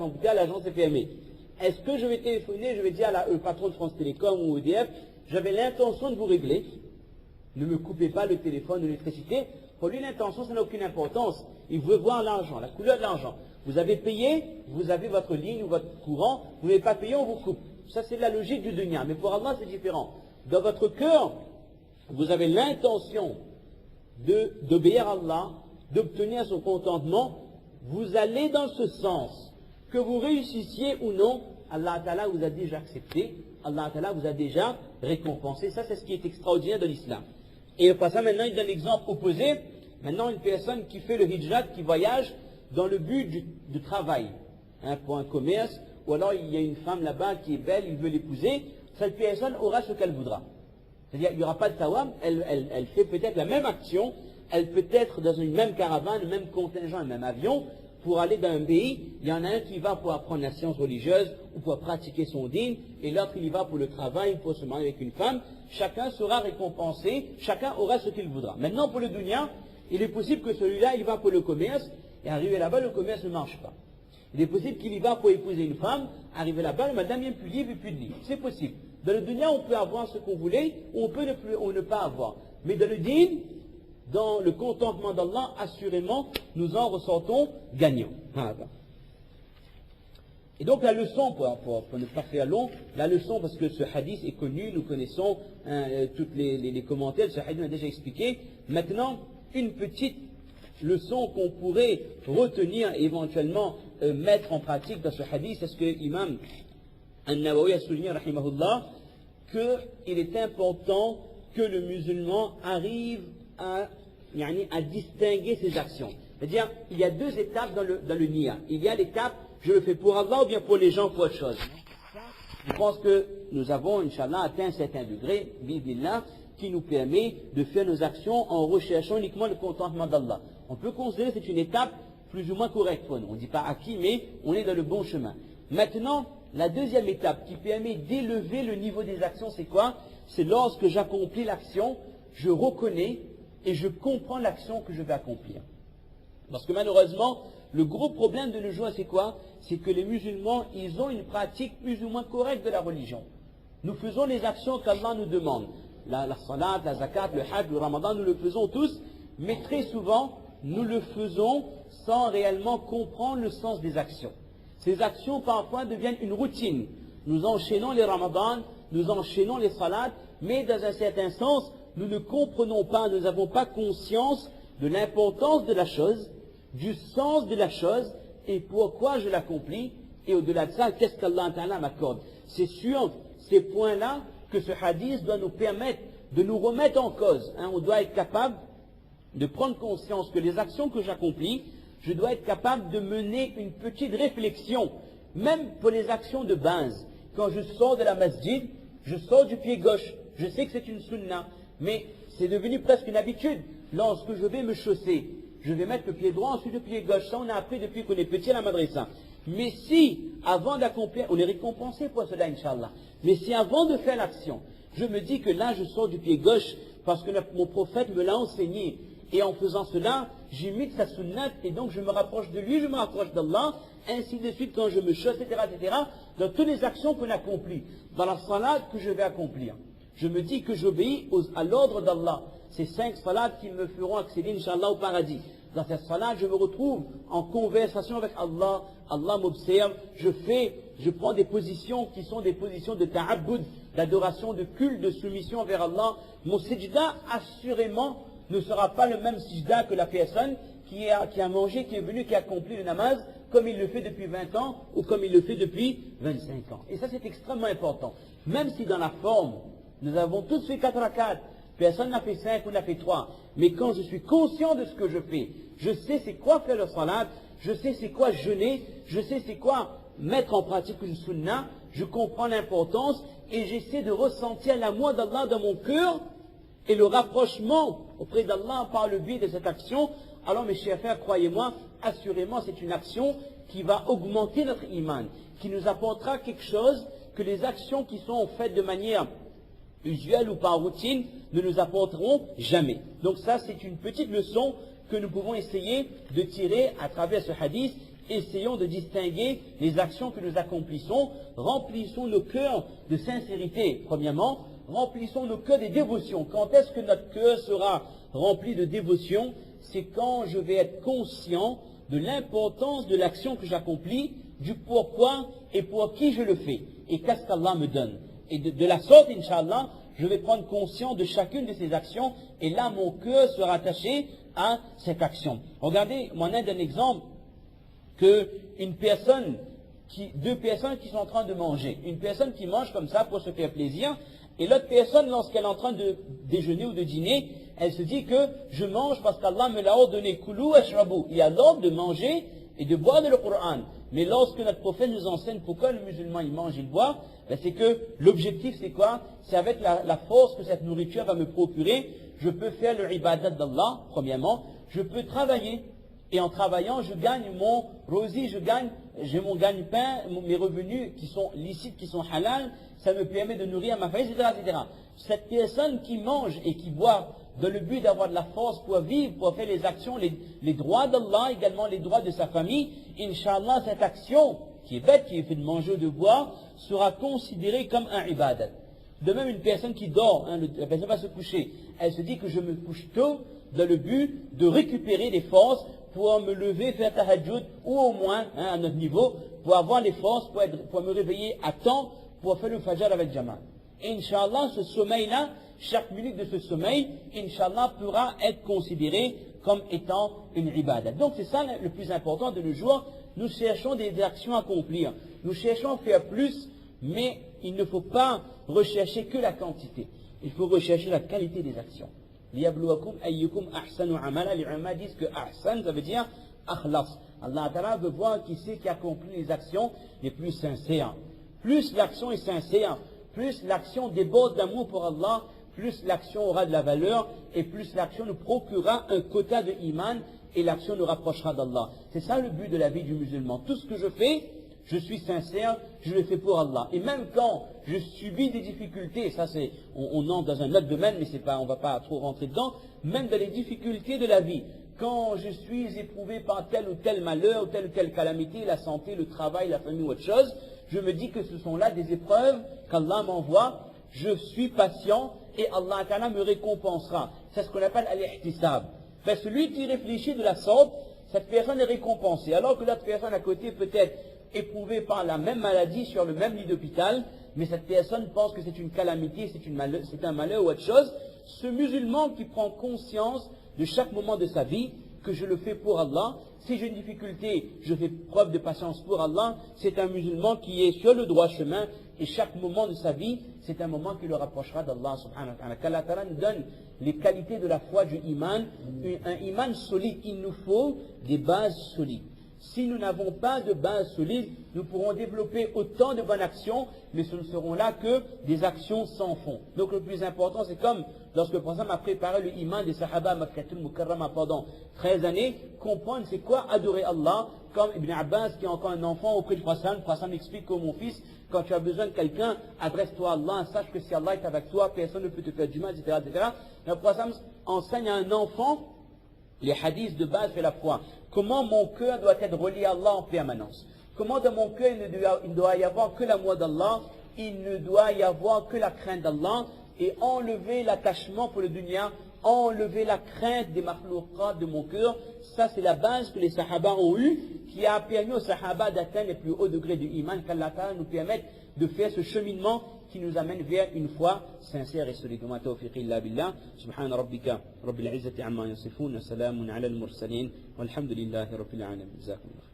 en tout cas, l'agence est fermée. Est-ce que je vais téléphoner, je vais dire au patron de France Télécom ou EDF, j'avais l'intention de vous régler, ne me coupez pas le téléphone ou l'électricité. Pour lui, l'intention, ça n'a aucune importance. Il veut voir l'argent, la couleur de l'argent. Vous avez payé, vous avez votre ligne ou votre courant, vous n'avez pas payé, on vous coupe. Ça, c'est la logique du dunya. Mais pour Allah, c'est différent. Dans votre cœur, vous avez l'intention d'obéir à Allah, d'obtenir son contentement, vous allez dans ce sens. Que vous réussissiez ou non, Allah Ta'ala vous a déjà accepté, Allah Ta'ala vous a déjà récompensé. Ça, c'est ce qui est extraordinaire de l'islam. Et pour ça, maintenant, il donne l'exemple opposé. Maintenant, une personne qui fait le hijrat, qui voyage dans le but du travail, pour un commerce, ou alors il y a une femme là-bas qui est belle, il veut l'épouser, cette personne aura ce qu'elle voudra. C'est-à-dire, il n'y aura pas de tawam, elle fait peut-être la même action, elle peut être dans une même caravane, le même contingent, le même avion, pour aller dans un pays, il y en a un qui va pour apprendre la science religieuse ou pour pratiquer son dîne, et l'autre il y va pour le travail, pour se marier avec une femme. Chacun sera récompensé, chacun aura ce qu'il voudra. Maintenant pour le dunya, il est possible que celui-là il va pour le commerce, et arrivé là-bas le commerce ne marche pas. Il est possible qu'il y va pour épouser une femme, arrivé là-bas le madame vient plus libre et plus de libre. C'est possible. Dans le dunya on peut avoir ce qu'on voulait, ou on peut ne pas avoir. Mais dans le dîne, dans le contentement d'Allah, assurément, nous en ressortons gagnants. Et donc la leçon, pour ne pas faire long, la leçon, parce que ce hadith est connu, nous connaissons tous les commentaires, ce hadith m'a déjà expliqué. Maintenant, une petite leçon qu'on pourrait retenir et éventuellement mettre en pratique dans ce hadith, c'est ce que l'imam An-Nawawi a souligné, rahimahullah, qu'il est important que le musulman arrive à distinguer ses actions. C'est-à-dire, il y a deux étapes dans le niya. Il y a l'étape, je le fais pour Allah ou bien pour les gens, pour autre chose. Je pense que nous avons, Inch'Allah, atteint un certain degré, bismillah, qui nous permet de faire nos actions en recherchant uniquement le contentement d'Allah. On peut considérer que c'est une étape plus ou moins correcte pour nous. On ne dit pas acquis, mais on est dans le bon chemin. Maintenant, la deuxième étape qui permet d'élever le niveau des actions, c'est quoi? C'est lorsque j'accomplis l'action, je reconnais et je comprends l'action que je vais accomplir. Parce que malheureusement, le gros problème de nos jours, c'est quoi? C'est que les musulmans, ils ont une pratique plus ou moins correcte de la religion. Nous faisons les actions qu'Allah nous demande. La salat, la zakat, le hajj, le ramadan, nous le faisons tous, mais très souvent, nous le faisons sans réellement comprendre le sens des actions. Ces actions, parfois, deviennent une routine. Nous enchaînons les ramadans, nous enchaînons les salats, mais dans un certain sens, nous ne comprenons pas, nous n'avons pas conscience de l'importance de la chose, du sens de la chose, et pourquoi je l'accomplis, et au-delà de ça, qu'est-ce qu'Allah Ta'ala m'accorde. C'est sur ces points-là que ce hadith doit nous permettre de nous remettre en cause. On doit être capable de prendre conscience que les actions que j'accomplis, je dois être capable de mener une petite réflexion, même pour les actions de base. Quand je sors de la masjid, je sors du pied gauche, je sais que c'est une sunna, mais c'est devenu presque une habitude. Lorsque je vais me chausser, je vais mettre le pied droit, ensuite le pied gauche. Ça, on a appris depuis qu'on est petit à la madrasa. Mais si, avant d'accomplir, on est récompensé pour cela, Inch'Allah. Mais si avant de faire l'action, je me dis que là, je sors du pied gauche, parce que mon prophète me l'a enseigné, et en faisant cela, j'imite sa sunnat, et donc je me rapproche de lui, je me rapproche d'Allah, ainsi de suite quand je me chausse, etc., etc., dans toutes les actions qu'on accomplit, dans la salat que je vais accomplir. Je me dis que j'obéis à l'ordre d'Allah. Ces 5 salats qui me feront accéder, Inch'Allah, au paradis. Dans cette salat, je me retrouve en conversation avec Allah. Allah m'observe. Je prends des positions qui sont des positions de ta'abbud, d'adoration, de culte, de soumission vers Allah. Mon sijda, assurément, ne sera pas le même sijda que la personne qui a mangé, qui est venu, qui a accompli le namaz, comme il le fait depuis 20 ans ou comme il le fait depuis 25 ans. Et ça, c'est extrêmement important. Même si dans la forme, nous avons tous fait 4 rakats, personne n'a fait 5 ou n'a fait 3. Mais quand je suis conscient de ce que je fais, je sais c'est quoi faire le salat, je sais c'est quoi jeûner, je sais c'est quoi mettre en pratique une sunna, je comprends l'importance et j'essaie de ressentir l'amour d'Allah dans mon cœur et le rapprochement auprès d'Allah par le biais de cette action. Alors mes chers frères, croyez-moi, assurément c'est une action qui va augmenter notre iman, qui nous apportera quelque chose que les actions qui sont faites de manière usuelle ou par routine ne nous apporteront jamais. Donc ça, c'est une petite leçon que nous pouvons essayer de tirer à travers ce hadith essayons de distinguer les actions que nous accomplissons, remplissons nos cœurs de sincérité, premièrement, remplissons nos cœurs des dévotions. Quand est-ce que notre cœur sera rempli de dévotion? C'est quand je vais être conscient de l'importance de l'action que j'accomplis, du pourquoi et pour qui je le fais, et qu'est-ce qu'Allah me donne. Et de la sorte, Inch'Allah, je vais prendre conscience de chacune de ces actions, et là, mon cœur sera attaché à cette action. Regardez, moi, on a un exemple que deux personnes qui sont en train de manger. Une personne qui mange comme ça pour se faire plaisir, et l'autre personne, lorsqu'elle est en train de déjeuner ou de dîner, elle se dit que je mange parce qu'Allah me l'a ordonné. Koulou ashrabu. Il y a l'ordre de manger et de boire de le Coran. Mais lorsque notre prophète nous enseigne pourquoi le musulman il mange, il boit, ben c'est que l'objectif c'est quoi? C'est avec la force que cette nourriture va me procurer, je peux faire le ibadat d'Allah, premièrement, je peux travailler. Et en travaillant, je gagne mon rosi, j'ai mon gagne-pain, mes revenus qui sont licites, qui sont halal, ça me permet de nourrir ma famille, etc., etc. Cette personne qui mange et qui boit dans le but d'avoir de la force pour vivre, pour faire les actions, les droits d'Allah, également les droits de sa famille, Inch'Allah, cette action qui est bête, qui est faite de manger ou de boire, sera considérée comme un ibadat. De même, une personne qui dort, la personne va se coucher, elle se dit que je me couche tôt dans le but de récupérer des forces pour me lever, faire tahajjud, ou au moins, à notre niveau, pour avoir les forces, pour me réveiller à temps, pour faire le fajr avec Jamaat. Inch'Allah, ce sommeil-là, chaque minute de ce sommeil, Inch'Allah, pourra être considéré comme étant une ibadah. Donc c'est ça le plus important de nos jours. Nous cherchons des actions à accomplir. Nous cherchons à faire plus, mais il ne faut pas rechercher que la quantité. Il faut rechercher la qualité des actions. Liyabluwakum ayyukum ahsanu amala. Les ulama disent que ahsan, ça veut dire akhlas. Allah Ta'ala veut voir qui c'est qui accomplit les actions les plus sincères. Plus l'action est sincère, plus l'action déborde d'amour pour Allah, plus l'action aura de la valeur, et plus l'action nous procurera un quota de iman, et l'action nous rapprochera d'Allah. C'est ça le but de la vie du musulman. Tout ce que je fais, je suis sincère, je le fais pour Allah. Et même quand je subis des difficultés, ça c'est, on entre dans un autre domaine, mais c'est pas, on va pas trop rentrer dedans, même dans les difficultés de la vie, quand je suis éprouvé par tel ou tel malheur, ou telle calamité, la santé, le travail, la famille ou autre chose, je me dis que ce sont là des épreuves qu'Allah m'envoie, je suis patient et Allah Ta'ala me récompensera. C'est ce qu'on appelle al-ihtisab. Ben, celui qui réfléchit de la sorte, cette personne est récompensée, alors que l'autre personne à côté peut être éprouvée par la même maladie sur le même lit d'hôpital, mais cette personne pense que c'est une calamité, c'est un malheur ou autre chose. Ce musulman qui prend conscience de chaque moment de sa vie, que je le fais pour Allah, si j'ai une difficulté, je fais preuve de patience pour Allah, c'est un musulman qui est sur le droit chemin, et chaque moment de sa vie, c'est un moment qui le rapprochera d'Allah subhanahu wa ta'ala. Qu'Allah Ta'ala nous donne les qualités de la foi du iman, un iman solide. Il nous faut des bases solides. Si nous n'avons pas de base solide, nous pourrons développer autant de bonnes actions, mais ce ne seront là que des actions sans fond. Donc le plus important, c'est comme lorsque le prophète a préparé le iman des sahaba Makkatul Mukarrama pendant 13 années, comprendre c'est quoi adorer Allah, comme Ibn Abbas qui est encore un enfant auprès du prophète. Le prophète explique que mon fils, quand tu as besoin de quelqu'un, adresse-toi à Allah, sache que si Allah est avec toi, personne ne peut te faire du mal, etc., etc. Le prophète enseigne à un enfant les hadiths de base de la foi. Comment mon cœur doit être relié à Allah en permanence. Comment dans mon cœur il ne doit y avoir que l'amour d'Allah, il ne doit y avoir que la crainte d'Allah, et enlever l'attachement pour le dunya, enlever la crainte des makhlouqat de mon cœur. Ça c'est la base que les sahaba ont eue, qui a permis aux sahaba d'atteindre les plus hauts degrés du iman, qu'Allah Ta'ala nous permette de faire ce cheminement qui nous amène vers une foi sincère et solide. وما توفيقي إلا بالله سبحان ربك رب العزة عما يصفون وسلام على المرسلين والحمد لله رب العالمين. جزاكم الله.